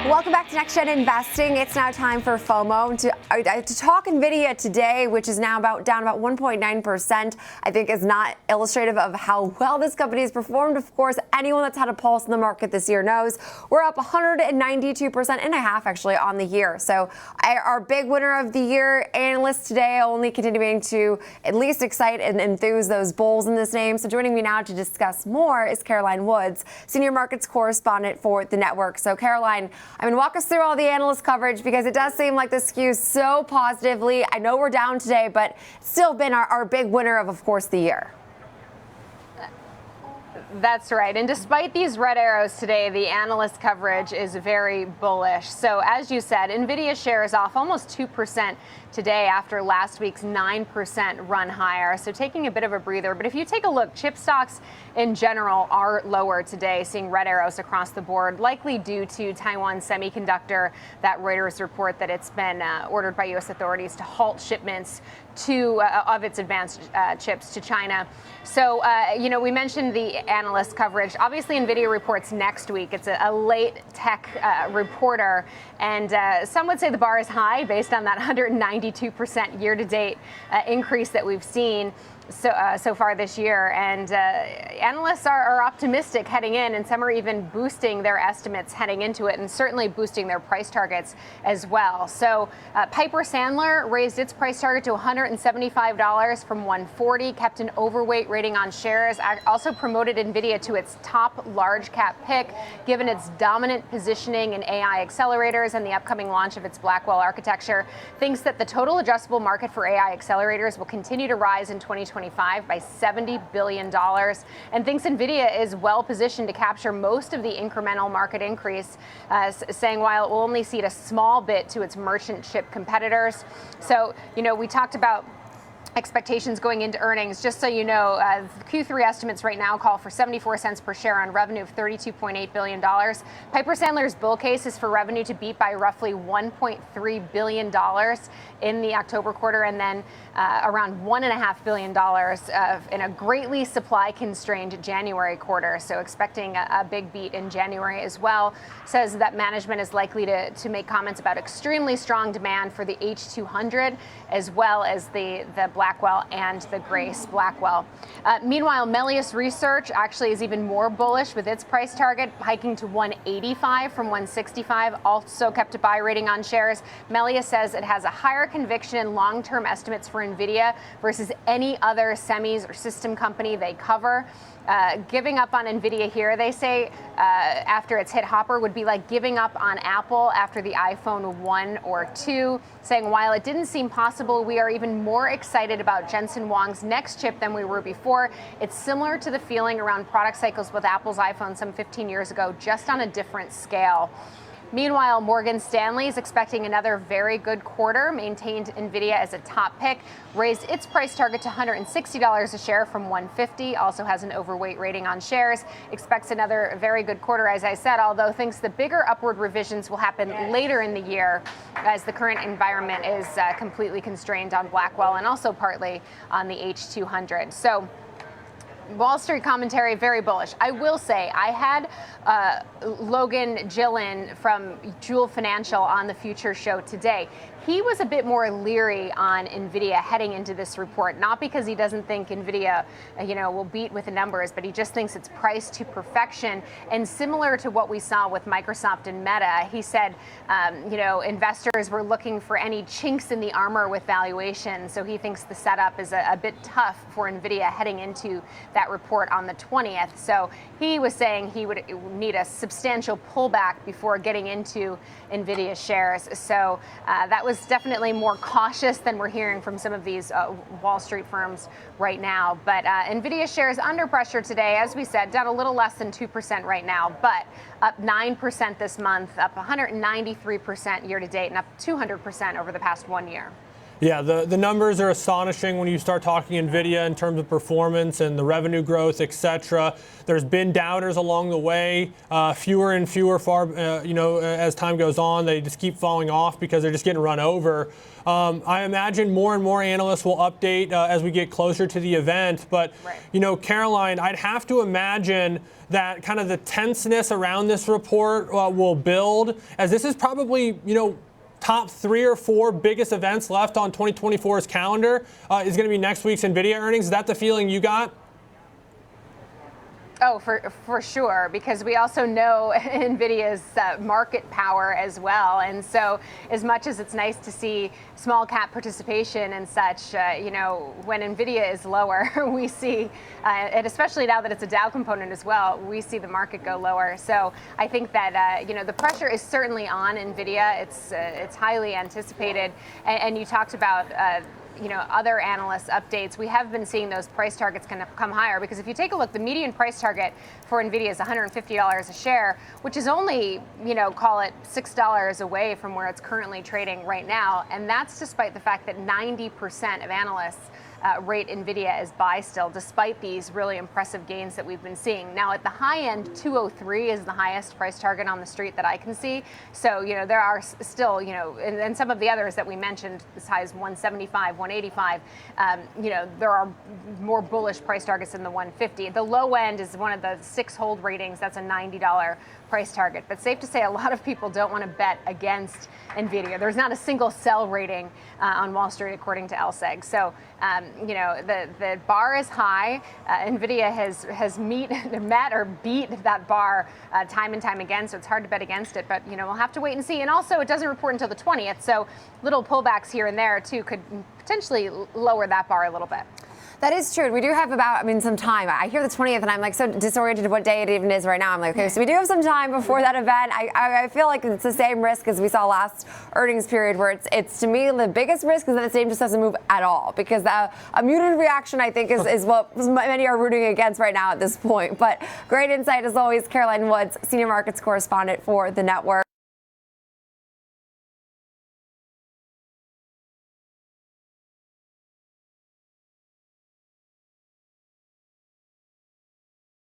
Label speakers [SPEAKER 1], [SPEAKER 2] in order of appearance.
[SPEAKER 1] Welcome back to Next Gen Investing. It's now time for FOMO to talk Nvidia today, which is now down about 1.9%. I think is not illustrative of how well this company has performed. Of course, anyone that's had a pulse in the market this year knows we're up 192% and a half actually on the year. So our big winner of the year, analysts today, only continuing to at least excite and enthuse those bulls in this name. So joining me now to discuss more is Caroline Woods, senior markets correspondent for the network. So Caroline, walk us through all the analyst coverage because it does seem like this skews so positively. I know we're down today, but it's still been our big winner of course, the year.
[SPEAKER 2] That's right. And despite these red arrows today, the analyst coverage is very bullish. So as you said, Nvidia shares off almost 2% today after last week's 9% run higher. So taking a bit of a breather. But if you take a look, chip stocks in general are lower today, seeing red arrows across the board, likely due to Taiwan Semiconductor, that Reuters report that it's been ordered by U.S. authorities to halt shipments of its advanced chips to China. So, we mentioned the analyst coverage. Obviously, NVIDIA reports next week. It's a late tech reporter. And some would say the bar is high based on that 192% year-to-date increase that we've seen so far this year. And analysts are optimistic heading in, and some are even boosting their estimates heading into it, and certainly boosting their price targets as well. So Piper Sandler raised its price target to $175 from $140, kept an overweight rating on shares, also promoted Nvidia to its top large cap pick, given its dominant positioning in AI accelerators and the upcoming launch of its Blackwell architecture. Thinks that the total addressable market for AI accelerators will continue to rise in 2025 by $70 billion, and thinks Nvidia is well positioned to capture most of the incremental market increase, saying while it will only cede a small bit to its merchant chip competitors. So, we talked about expectations going into earnings. Just so you know, Q3 estimates right now call for 74 cents per share on revenue of $32.8 billion. Piper Sandler's bull case is for revenue to beat by roughly $1.3 billion in the October quarter, and then around $1.5 billion in a greatly supply-constrained January quarter. So expecting a big beat in January as well. Says that management is likely to make comments about extremely strong demand for the H200, as well as the Blackwell and the Grace Blackwell. Meanwhile, Melius Research actually is even more bullish, with its price target hiking to $185 from $165. Also kept a buy rating on shares. Melius says it has a higher conviction in long-term estimates for Nvidia versus any other semis or system company they cover. Giving up on Nvidia here, they say, after its hit Hopper, would be like giving up on Apple after the iPhone 1 or 2, saying while it didn't seem possible, we are even more excited about Jensen Huang's next chip than we were before. It's similar to the feeling around product cycles with Apple's iPhone some 15 years ago, just on a different scale. Meanwhile, Morgan Stanley is expecting another very good quarter, maintained Nvidia as a top pick, raised its price target to $160 a share from $150, also has an overweight rating on shares, expects another very good quarter, as I said, although thinks the bigger upward revisions will happen later in the year as the current environment is completely constrained on Blackwell and also partly on the H200. So Wall Street commentary, very bullish. I will say, I had Logan Gillen from Jewel Financial on the Future Show today. He was a bit more leery on Nvidia heading into this report, not because he doesn't think Nvidia, will beat with the numbers, but he just thinks it's priced to perfection. And similar to what we saw with Microsoft and Meta, he said, investors were looking for any chinks in the armor with valuation. So he thinks the setup is a bit tough for Nvidia heading into that report on the 20th. So he was saying he would need a substantial pullback before getting into Nvidia shares. So that was definitely more cautious than we're hearing from some of these Wall Street firms right now. But Nvidia shares under pressure today, as we said, down a little less than 2% right now, but up 9% this month, up 193% year to date, and up 200% over the past 1 year.
[SPEAKER 3] Yeah, the numbers are astonishing when you start talking NVIDIA in terms of performance and the revenue growth, et cetera. There's been doubters along the way, fewer and fewer as time goes on. They just keep falling off because they're just getting run over. I imagine more and more analysts will update as we get closer to the event. But, Caroline, I'd have to imagine that kind of the tenseness around this report will build, as this is probably, top 3 or 4 biggest events left on 2024's calendar is going to be next week's NVIDIA earnings. Is that the feeling you got?
[SPEAKER 2] Oh, for sure, because we also know NVIDIA's market power as well. And so as much as it's nice to see small cap participation and such, when NVIDIA is lower, we see, and especially now that it's a Dow component as well, we see the market go lower. So I think that, the pressure is certainly on NVIDIA. It's highly anticipated. And you talked about other analysts' updates. We have been seeing those price targets kind of come higher, because if you take a look, the median price target for NVIDIA is $150 a share, which is only, call it $6 away from where it's currently trading right now. And that's despite the fact that 90% of analysts rate NVIDIA as buy still, despite these really impressive gains that we've been seeing. Now, at the high end, 203 is the highest price target on the street that I can see. So, there are still, and some of the others that we mentioned, as high as 175, 185, there are more bullish price targets than the 150. The low end is one of the 6 hold ratings. That's a $90 price target. But safe to say, a lot of people don't want to bet against NVIDIA. There's not a single sell rating on Wall Street, according to LSEG. So, the bar is high. NVIDIA has met or beat that bar time and time again, so it's hard to bet against it. But, we'll have to wait and see. And also, it doesn't report until the 20th, so little pullbacks here and there, too, could potentially lower that bar a little bit.
[SPEAKER 1] That is true. We do have some time. I hear the 20th, and I'm like so disoriented to what day it even is right now. I'm like, okay, so we do have some time before that event. I feel like it's the same risk as we saw last earnings period, where it's to me, the biggest risk is that the same just doesn't move at all, because a muted reaction, I think, is what many are rooting against right now at this point. But great insight, as always, Caroline Woods, Senior Markets Correspondent for the network.